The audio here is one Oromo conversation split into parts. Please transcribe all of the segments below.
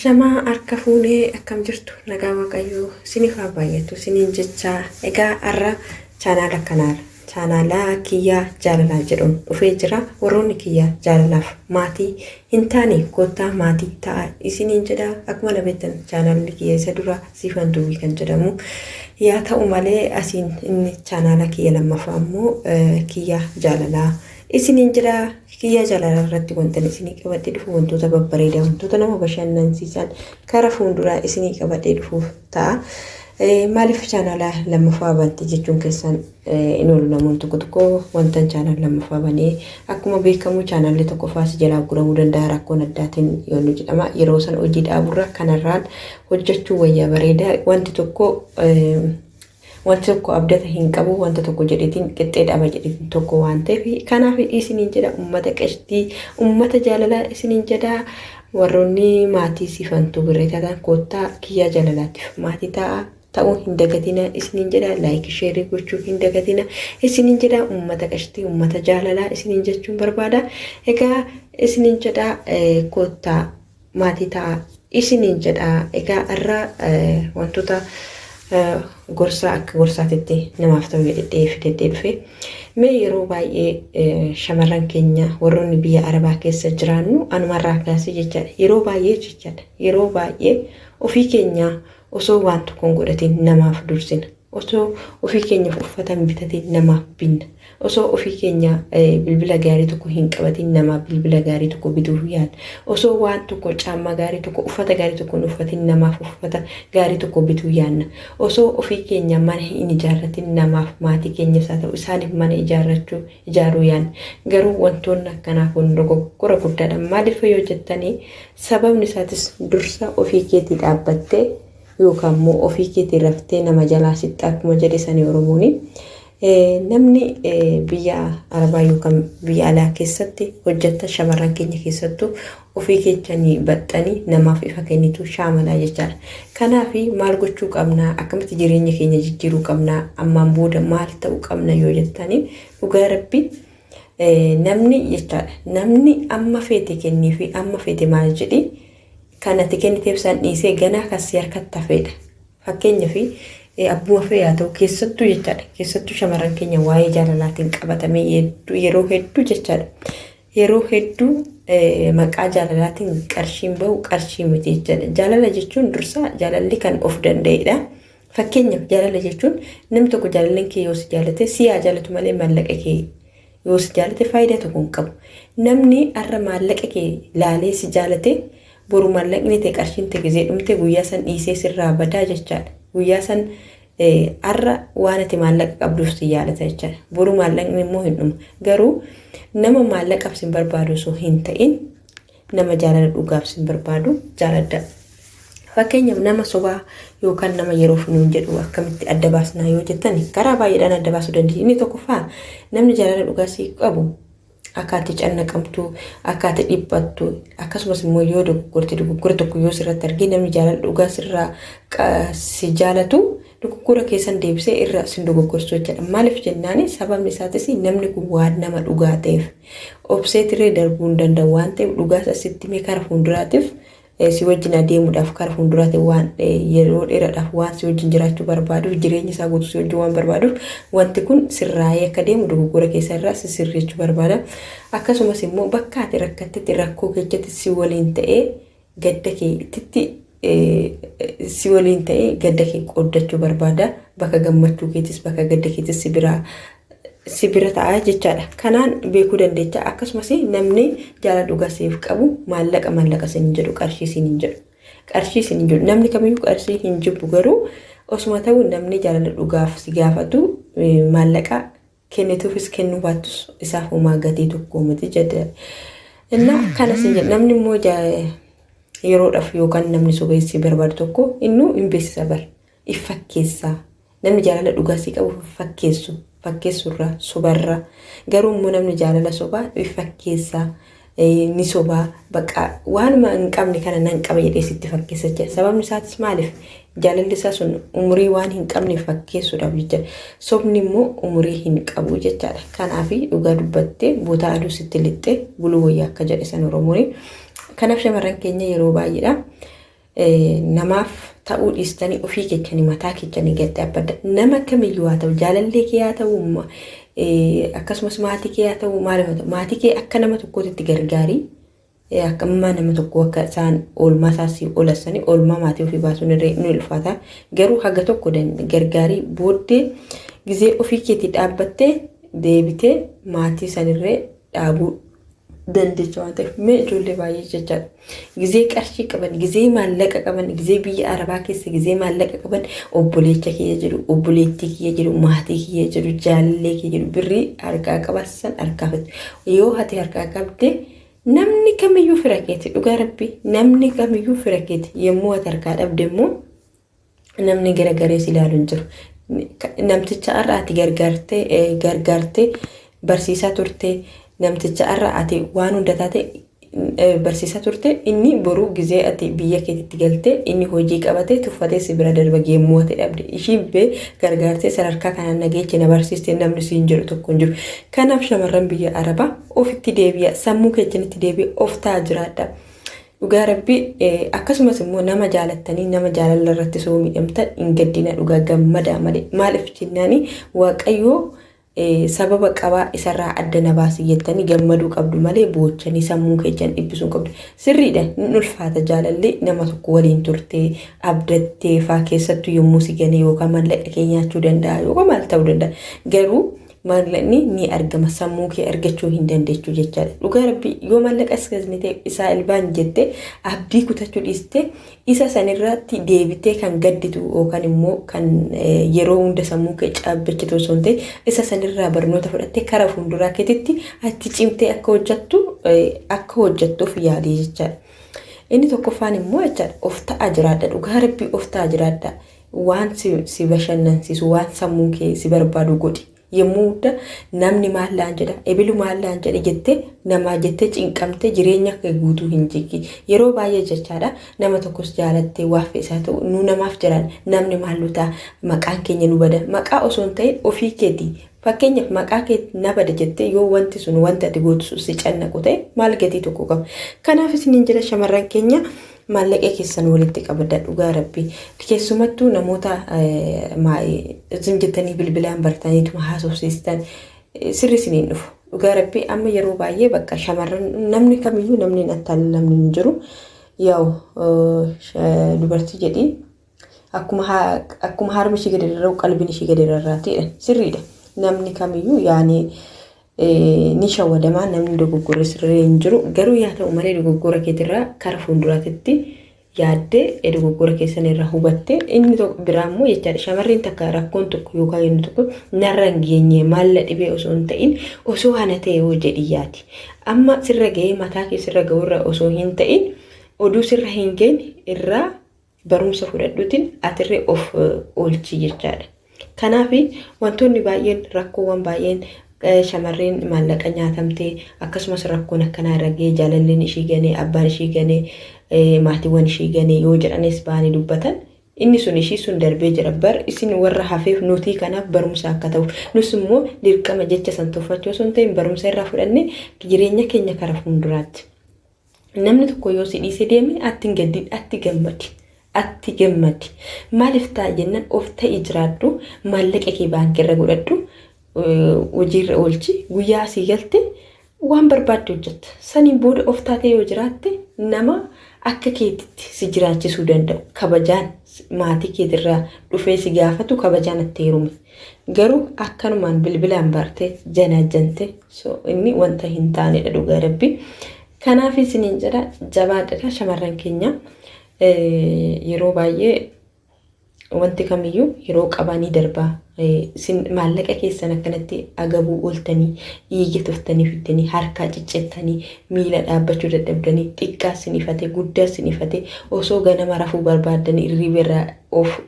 Shamaa harka fuunee akkam jirtu nagaa waaqayyoo isiniif haa baay'atu isiniin jechaa egaa har'a chaanaala kanaarra chaanaala kiyyaa jaalalaa jedhamu dhufee jira. Warroonni kiyyaa jaalalaaf maatii hin taane kottaa maatii ta'a isiniin jedha. Akkuma beektan chaanaalli kiyya isa dura Siifan Tuubii kan jedhamu yaa ta'u malee asiin inni chaanaala kiyya lammaffaa immoo kiyyaa jaalalaa isiniin jedha. Kiyyaa jaalalaa irratti wantan isinii qabadhee dhufu wantoota babbareedaa wantoota nama bashannansiisan karaa fuulduraa isinii qabadhee dhufuuf ta'a. Maaliif chaanaala lammaffaa banti jechuun keessan hin oolu namoonni tokko wantan chaanaala lammaffaa banee akkuma beekamu chaanaalli tokko faasi jalaa guramuu danda'a rakkoon addaatiin yoo jedhama. Yeroo san hojii dhaaburra kanarraan hojjechuu wayyaa bareedaa wanti tokko abdata hin qabu wanta tokko jedheetiin qixxee dhaba jedheetiin tokko waan ta'eef kanaaf isiniin jedha ummata qashtii ummata jaalalaa isiniin jedha. Warroonni maatii Siifan Tuubii ta'an kottaa kiyyaa jaalalaatiif maatii ta'uu hin dagatina isiniin jedha. Laayik sheerii gochuu hin dagatina isiniin jedha. Ummata qashtii ummata jaalalaa isiniin jechuun barbaada. Egaa isiniin jedha kottaa maatii ta'a isiniin jedha. Egaa irraa wantoota gorsa akka gorsaatitti namaaf ta'u jedhee dhufe. Mee yeroo baay'ee shamarran keenya warroonni biyya Arabaa keessa jiraannu anumarraa kaasee jechaadha. Yeroo baay'ee ofii keenya osoo waan tokko hin godhatiin namaaf dursina. Osoo ofii keenya uffata bitatiin namaaf binna. Osoo ofii keenya bilbila gaarii tokko hin qabatiin namaaf bilbila gaarii tokko bituuf yaadna. Osoo waan tokko caammaa gaarii tokko uffata gaarii tokko hin uffatiin namaaf uffata gaarii tokko bituuf yaadna. Osoo ofii keenya mana hin ijaarratiin namaaf maatii keenyas haa ta'u isaaniif mana ijaaruu yaadna. Garuu wantoonni akkanaa kun dogoggora guddaadha. Maaliif yoo jettanii sababni isaatis dursa ofii keetii dhaabbattee yookaan immoo ofii keetii raftee nama jalaa sitti akkuma jedhe sanii Oromooni. Namni biyya Arabaa yookaan biyya alaa keessatti hojjeta shamarran keenya keessattuu ofii keenyanii baxxanii namaaf ifa kennitu shaamalaa jechaadha. Kanaaf maal gochuu qabnaa akkamitti jireenya keenya jijjiiruu qabnaa ammaan booda maal ta'uu qabna yoo jettanii dhugaa rabbi namni jechaadha. Namni amma feete kennii fi amma feete maal jedhi kanatti kenniteef san dhiisee ganaa kasii harkatti hafeedha. Fakkeenyaaf abbuma fe'aa ta'u keessattuu jechaadha. Keessattuu shamarran keenya waa'ee jaalalaatiin qabatamee yeroo hedduu jechaadha. Yeroo hedduu maqaa jaalalaatiin qarshiin bahu qarshii miti jechaadha. Jaalala jechuun dursa jaalalli kan of danda'edha. Fakkeenyaaf jaalala jechuun namni tokko jaalalan kee yoo si jaalate si haa jaalatu malee maallaqa kee yoo si jaalate faayidaa tokko hin qabu. Namni har'a maallaqa kee laalee si jaalate boru maallaqni ta'e qarshiin ta'e gizee dhumte guyyaa san dhiisee sirraa badaa jechaadha. Guyyaa san har'a waan ati maallaqa qabduuf si jaalata jechaadha. Boru maallaqni immoo hin dhumu. Garuu nama maallaqaaf sin barbaadu osoo hin ta'in nama jaalala dhugaaf sin barbaadu jaaladha. Fakkeenyaaf nama sobaa yookaan nama yeroo funuun jedhu akkamitti adda baasnaa yoo jettan karaa baay'eedhaan adda baasuu dandeenya. Inni tokkoffaa namni jaalala dhugaa si qabu akkaataa cannaqamtu akkaataa dhiphattu akkasumas immoo yoo dogoggora tokko yoo sirratti argee namni jaalala dhugaa sirraa si jaalatu dogoggora keessan deebisee irra sin dogoggorsu jechuudha. Maaliif jennaani sababni isaatis namni kun waan nama dhugaa ta'eef obseetiree darbuu hin danda'u waan ta'eef dhugaas asitti mee karaa fuulduraatiif si wajjin adeemuudhaaf karaa fuulduraatti waan yeroo dheeraadhaaf waan si wajjin jiraachuu barbaaduuf jireenya isaa guutuu si wajjin waan barbaaduuf wanti kun sirraa'ee akka deemu dogoggora keessa irraa si sirreechuu barbaada. Akkasumas immoo bakka ati rakkattetti rakkoo keessatti si waliin ta'ee gadda keetitti si waliin ta'ee gadda kee qooddachuu barbaada. Bakka gammachuu keetis bakka gadda keetis si bira ta'a jechaadha. Kanaan beekuu dandeecha. Akkasumas namni jaalala dhugaa siif qabu maallaqa sin jedhu qarshii sin jedhu. Qarshii sin jedhu namni kamiyyuu qarshii hin jibbu garuu osuma ta'u namni jaalala dhugaaf si gaafatu maallaqa kennituufis kennuu baattus isaaf homaa gatii tokko miti jedha. Innaa kana sin jedhu namni immoo yeroodhaaf yookaan namni sobeessi barbaadu tokko innuu hin beeksisa bar if fakkeessaa. Namni jaalala dhugaa si qabu fakkeessurraa sobarraa garuu immoo namni jaalala sobaa if fakkeessaa ni sobaa bakka waanuma hin qabne kana nan qaba jedhee sitti fakkeessa jechuudha. Sababni isaatis maaliif jaalalli isaa sun umurii waan hin qabne fakkeessuudhaaf jechuudha. Sobni immoo umurii hin qabu jechaadha. Kanaaf dhugaa dubbattee boota aduu sitti lixxee buluu wayyaa akka jedhe san Oromooni. Kanaaf shamarran keenya yeroo baay'eedha namaaf ta'uu dhiistanii ofii kechanii mataa kechanii gad dhaabbadha. Nama kamiyyuu haa ta'u jaalallee kee haa ta'u akkasumas maatii kee haa ta'u maal haa ta'u maatii kee akka nama tokkootti gargaarii akka nama tokko akka isaan oolmaa isaanii oolassanii oolmaa maatii ofii baasuun ni ulfaata. Garuu haga tokko gargaarii booddee gizee ofii keetii dhaabbattee deebitee maatii sanirree dhaabuu dandeecha waan ta'eef mee ijoollee baay'ee jechaadha. Gizee qarshii qaban, gizee maallaqa qaban, gizee biyya Arabaa keessa gizee maallaqa qaban obboleecha kiyya jedhu, obboleettii kiyya jedhu, maatii kiyya jedhu, jaalallee kiyya jedhu birrii harkaa qabaasan harkaa fatu. Yoo ati harkaa qabde namni kamiyyuu fira keeti dhugaa rabbii namni kamiyyuu fira keeti yommuu ati harkaa dhabde immoo namni garagalee si ilaalu hin jiru. Namticha har'a ati gargaartee barsiisaa turte namticha har'a ati waan hunda taate barsiisaa turte inni boruu gizee ati biyya keetitti galte inni hojii qabate tuffatee si bira darba geemmoo ati dhabde ishii bee gargaartee sadarkaa kanaan nageechi na barsiiste namni siin jedhu tokko hin jiru. Kanaaf shamarran biyya Arabaa ofitti deebi'a sammuu keessanitti deebi'a of ta'a jiraadha. Dhugaa rabbii akkasumas immoo nama jaalattanii nama jaalala irratti soo miidhamtan hin gaddina dhugaa gammadaa malee maaliif jennaani waaqayyoo sababa qabaa isarraa adda na baasii jettanii gammaduu qabdu malee boochanii sammuu keessan dhibbisuun qabdu. Sirriidha ni ulfaata jaalallee nama tokko waliin turtee abdattee faa keessattuu yommuu si ganee yookaan maallaqa kee nyaachuu danda'a yookaan maal ta'uu danda'a. Garuu maallaqni ni argama sammuu kee argachuu hin dandeechu jechaadha. Dhugaa rabbii yoo maallaqa iskasnite isaa ilbaan jette abdii kutachuu dhiiste isa sanirratti deebitee kan gadditu yookaan immoo kan yeroo hunda sammuu kee caabbachitu osoo hin ta'in isa sanirraa barnoota fudhattee karaa fuulduraa keetitti ati cimtee akka hojjettuuf yaadii jechaadha. Inni tokkoffaan immoo jechaadha of ta'aa jiraadha. Dhugaa rabbii of ta'aa jiraadha. Waan si bashannansiisu waan sammuu kee si barbaadu godhi. Yommuu namni maallaan jedha ebilu maallaan jedhe jettee namaa jettee cinqamtee jireenya kee guutuu hin jiggi. Yeroo baay'ee jechaadha nama tokkos jaalattee waaf isaa ta'u nu namaaf jiran namni maallutaa maqaan keenya nu bada maqaa osoo hin ta'in ofii keetii fakkeenyaaf maqaa kee na bada jettee yoo wanti sun wanta ati gootu si cannaqu ta'e maal gatii tokko qaba. Kanaaf isiniin jedha shamarran keenya maallaqa keessan walitti qabadha dhugaa rabbii keessumattuu namoota isin jettanii bilbilaan bartaniituma haasofsiistan sirri isiniin dhufu dhugaa rabbii amma yeroo baay'ee bakka shamarran namni kamiyyuu namni attaalamni hin jiru yaa'u dubartii jedhii akkuma harmi ishee gadi rarra'u qalbiin ishee gadi rarraatiidha sirriidha namni kamiyyuu yaani ni shawwadamaa namni dogoggora sirree hin jiru garuu yaa ta'u malee dogoggora keetirraa kara fuulduraatti yaaddee dogoggora keessan irraa hubatte inni tokko biraa immoo jechaadha shamarreen takka rakkoon tokko yookaan inni tokko narra hin geenye maalla dhibee osoo hin ta'in osoo hana ta'e yoo jedhi yaati amma sirra ga'ee mataa kee sirra ga'urra osoo hin ta'in oduu sirra hin geenye irraa barumsa fudhadhuutiin atirree of oolchi jechaadha. Kanaaf wantoonni baay'een rakkoowwan baay'een shamarreen maallaqa nyaatamtee akkasumas rakkoon akkanaa irra ga'ee jaalalleen ishii ganee abbaan ishii ganee maatiiwwan ishii ganee yoo jedhanis baanii dubbatan inni sun ishii sun darbee jira bar isin warra hafeef nutii kanaaf barumsa akka ta'u nus immoo dirqama jecha san tuffachuu osoo hin ta'in barumsa irraa fudhanne jireenya keenya kara fuulduraatti namni tokko yoo si dhiisee deeme atti gammadi maaliif ta'a jennaan of ta'ii jiraadhu maallaqa kee baankirra godhadhu hojiirra oolchi guyyaa asii galte waan barbaadde hojjetta saniin booda of taatee yoo jiraatte nama akka keetitti si jiraachisuu danda'u kabajaan maatii keetirraa dhufee si gaafatu kabajaan itti heerume garuu akkanumaan bilbilaan baarte janaajjante inni wanta hin taanedha dhugaa rabbii. Kanaaf isiniin jedha jabaadha shamarran keenya yeroo baay'ee wanti kamiyyuu yeroo qabanii darbaa maallaqa keessan akkanatti agabuu ooltanii dhiiga tuftanii fiddanii harkaa ciccettanii miila dhaabbachuu dadhabdanii xiqqaa sinifate guddaa sinifate osoo ganama rafuu barbaaddanii irriiberraa of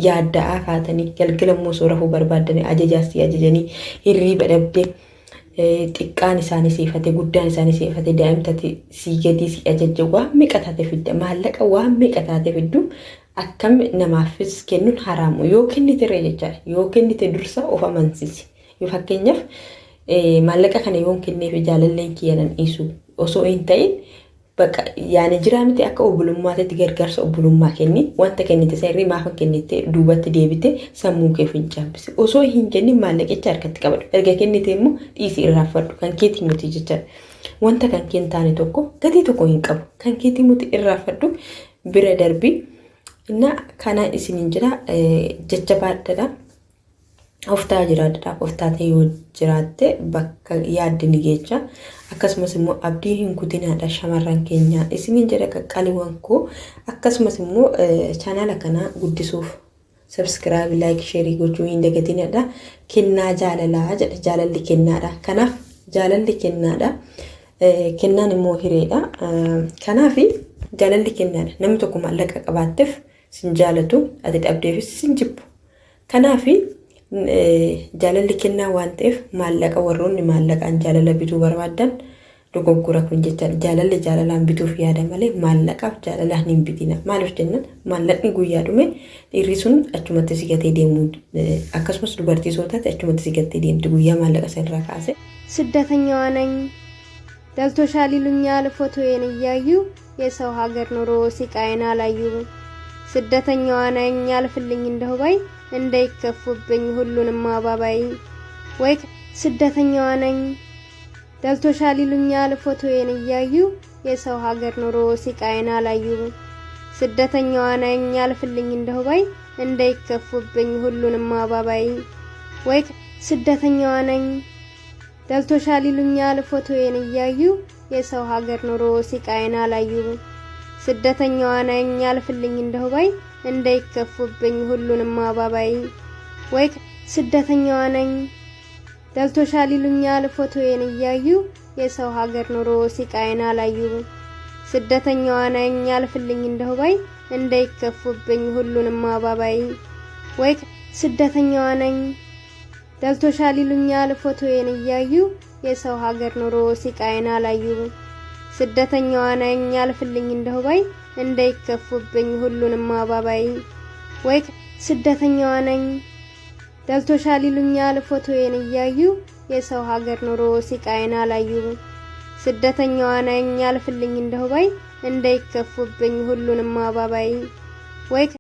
yaadda'aa kaatanii galgalammoo osoo rafuu barbaaddanii ajajaasii ajajanii hirriiba dhabdee xiqqaan isaanii siifate guddaan isaanii siifate daa'imtatti sii gadii sii ajajja waan meeqa taate fidda maallaqa waan meeqa taate fiddu akkam namaafis kennuun haraamu yoo kennite jechaadha yoo kennite dursa of amansiisi yoo fakkeenyaaf maallaqa kana yoo kenneef jaalalleen kiyyanan dhiisu osoo hin ta'in bakka yaani jiraamti akka obbulummaatti gargaarsa obbulummaa kenni wanta kennite sirrii maafa kennite duubatti deebite sammuu kee fincaambisi osoo hin kenni maallaqicha harkatti qabadhu erga kennite immoo dhiisi irraafadhu kan keetii muti jecha wanta kan kentaane tokko gatii tokko hin qabu kan keetii muti irraafadhu bira darbi inna kana isinin jira jecha baadadha oftaa jiraadha oftaa ta'e yoo jiraatte bakka yaaddini geecha akkasumas immoo abdii hin kutinaadha shamarran keenya isinin jedha qaqqaliiwwan koo akkasumas immoo channel kana guddisuuf subscribe like share gochuu hin dagatinadha kennaa jaalalaa jedha jaalalli kennaadha kanaaf jaalalli kennaadha kennaan immoo hireedha kanaaf jaalalli kennaadha namni tokko maallaqa qabaatteef sin jaalatu ati dhabdeefis sin jibbu kanaaf jaalalli kennaa waan ta'eef maallaqa warroonni maallaqaan jaalala bituu barbaadan dogoggora kun jecha jaalalli jaalalaan bituuf yaada malee maallaqaaf jaalalaan hin bitina maaliif jennan maallaqni guyyaa dhume dhiirri sun achumatti sigatee deemu akkasumas dubartii sootaatti achumatti sigatee deemti guyyaa maallaqa sirraa kaase ስደተኛዋ ነኝ ደልቶሻል ይሉኛል ፎቶዬን እያዩ የሰው ሀገር ኑሮ ሲቃይና ላዩ ስደተኛዋ ነኝ ያልፍልኝ እንደው ባይ እንዳይከፉብኝ ሁሉንም አባባይ ወይ ስደተኛዋ ነኝ ደልቶሻል ይሉኛል ፎቶዬን እያዩ የሰው ሀገር ኑሮ ሲቃይና ላዩ ስደተኛዋ ነኝ ያልፍልኝ እንደው ባይ እንዳይከፉብኝ ሁሉንም አባባይ ወይ ስደተኛዋ ነኝ ደልቶሻል ይሉኛል ፎቶዬን እያዩ የሰው ሀገር ኑሮ ሲቃይና ላዩ ስደተኛዋ ነኝ ያልፍልኝ እንደው ባይ እንዳይከፉብኝ ሁሉንም አባባይ ወይ ስደተኛዋ ነኝ ደልቶሻል ይሉኛል ፎቶዬን እያዩ የሰው ሀገር ኑሮ ሲቃይና ላዩ ስደተኛዋ ነኝ ያልፍልኝ እንደው ባይ እንዳይከፉብኝ ሁሉንም አባባይ ወይ ስደተኛዋ ነኝ ደልቶሻል ይሉኛል ፎቶዬን እያዩ የሰው ሀገር ኑሮ ሲቃይና ላዩ ስደተኛዋ ነኝ ያልፍልኝ እንደው ባይ እንዳይከፉብኝ ሁሉንም አባባይ ወይ ስደተኛዋ ነኝ ደልቶሻል ይሉኛል ፎቶዬን እያዩ የሰው ሀገር ኑሮ ሲቃይና ላዩ ስደተኛዋ ነኝ ያልፍልኝ እንደው ባይ እንዳይከፉብኝ ሁሉንም አባባይ ወይ